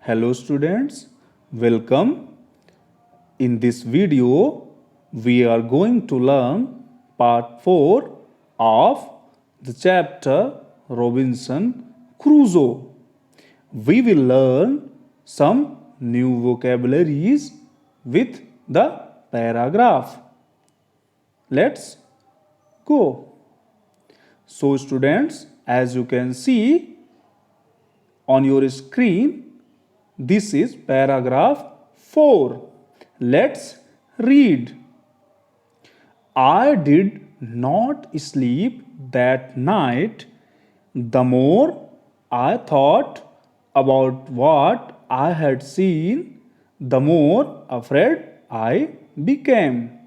Hello students, welcome. In this video, we are going to learn part 4 of the chapter Robinson Crusoe. We will learn some new vocabularies with the paragraph. Let's go. So students, as you can see on your screen, this is paragraph 4. Let's read. I did not sleep that night. The more I thought about what I had seen, the more afraid I became.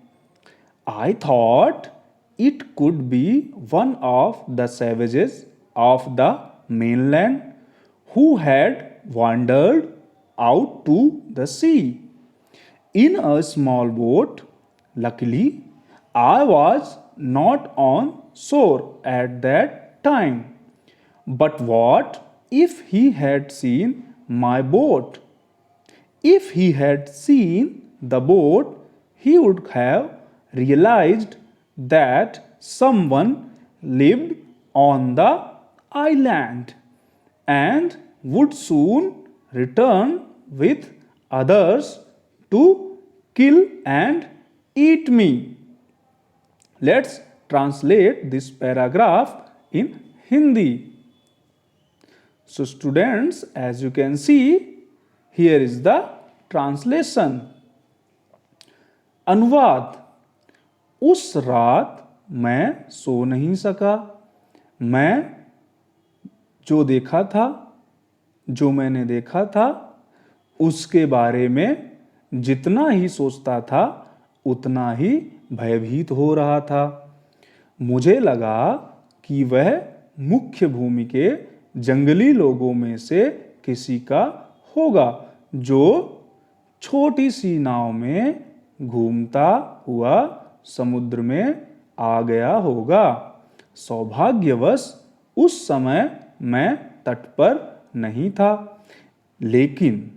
I thought it could be one of the savages of the mainland who had wandered out to the sea in a small boat. Luckily, I was not on shore at that time. But what if he had seen my boat? If he had seen the boat, he would have realized that someone lived on the island and would soon return with others to kill and eat me. Let's translate this paragraph in Hindi. So students, as you can see, here is the translation. अनुवाद. उस रात मैं सो नहीं सका. मैं जो देखा था, जो मैंने देखा था, उसके बारे में जितना ही सोचता था उतना ही भयभीत हो रहा था. मुझे लगा कि वह मुख्य भूमि के जंगली लोगों में से किसी का होगा जो छोटी सी नाव में घूमता हुआ समुद्र में आ गया होगा. सौभाग्यवश उस समय मैं तट पर नहीं था, लेकिन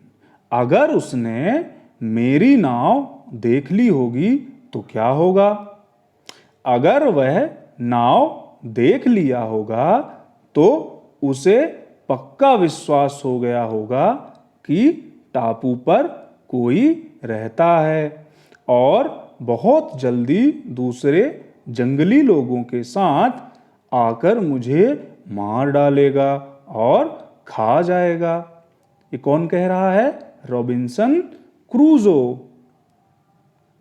अगर उसने मेरी नाव देख ली होगी तो क्या होगा? अगर वह नाव देख लिया होगा तो उसे पक्का विश्वास हो गया होगा कि टापू पर कोई रहता है और बहुत जल्दी दूसरे जंगली लोगों के साथ आकर मुझे मार डालेगा और खा जाएगा. ये कौन कह रहा है? रॉबिन्सन क्रूजो.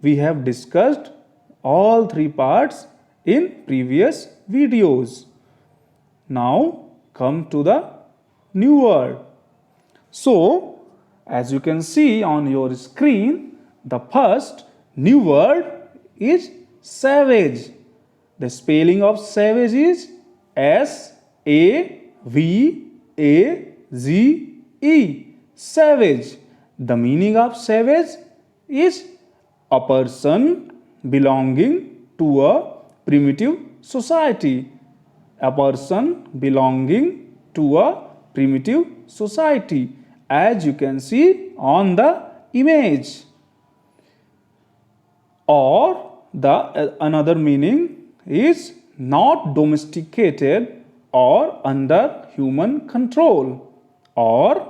We have discussed all three parts in previous videos. Now come to the new word. So, as you can see on your screen, the first new word is savage. The spelling of savage is S-A-V-A-G-E. Savage. The meaning of savage is a person belonging to a primitive society. A person belonging to a primitive society, as you can see on the image. Or the another meaning is not domesticated or under human control, or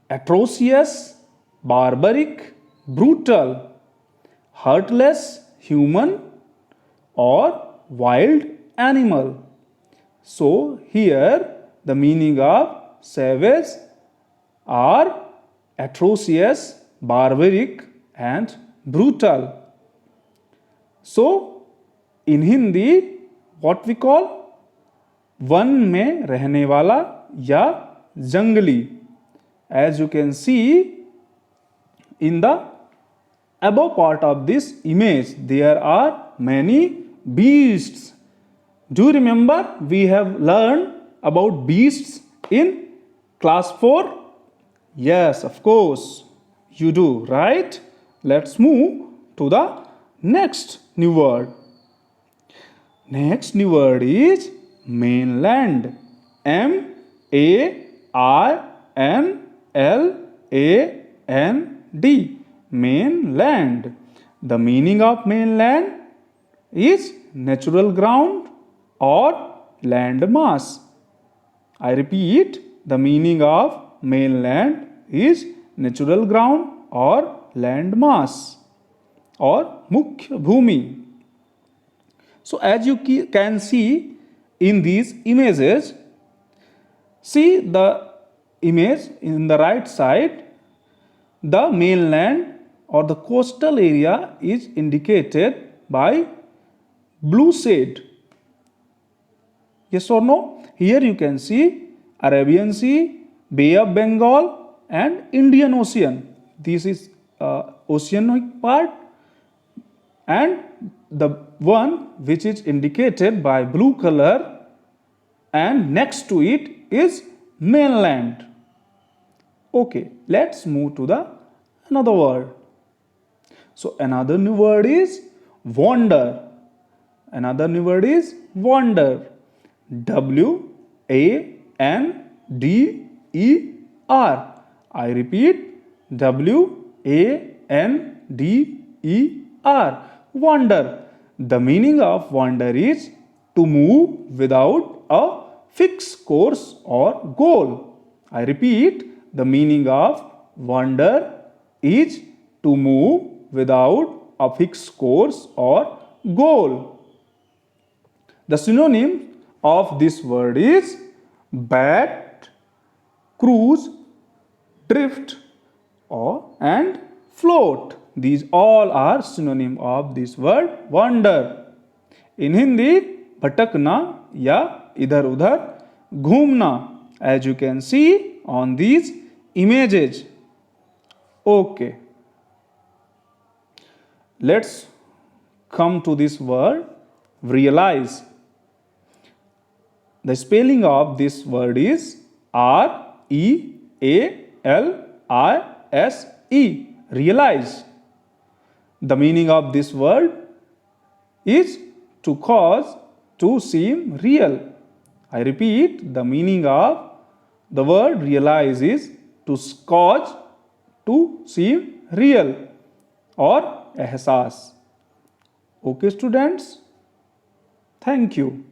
atrocious, barbaric, brutal, heartless human or wild animal. So here the meaning of savage are atrocious, barbaric and brutal. So in Hindi what we call one में रहने वाला या जंगली. As you can see in the above part of this image, there are many beasts. Do you remember we have learned about beasts in class 4? Yes, of course you do, right? Let's move to the next new word. Next new word is mainland. M-A-I-N L-A-N-D, mainland. The meaning of mainland is natural ground or land mass. I repeat, the meaning of mainland is natural ground or land mass or mukhya bhumi. So as you can see in these images, see the image in the right side, the mainland or the coastal area is indicated by blue shade. Yes or no? Here you can see Arabian Sea, Bay of Bengal and Indian Ocean. This is oceanic part, and the one which is indicated by blue color and next to it is mainland. Okay, let's move to the another word. So another new word is wander. Another new word is wander. W-A-N-D-E-R. I repeat, W-A-N-D-E-R. Wander. The meaning of wander is to move without a fixed course or goal. I repeat, the meaning of wander is to move without a fixed course or goal. The synonym of this word is bat, cruise, drift, and float. These all are synonym of this word wander. In Hindi, भटकना या इधर उधर घूमना, as you can see on these images. Okay, let's come to this word realize. The spelling of this word is R-E-A-L-I-S-E, realize. The meaning of this word is to cause to seem real. I repeat, the meaning of the word realize is to cause to seem real or ehsas. Okay, students, thank you.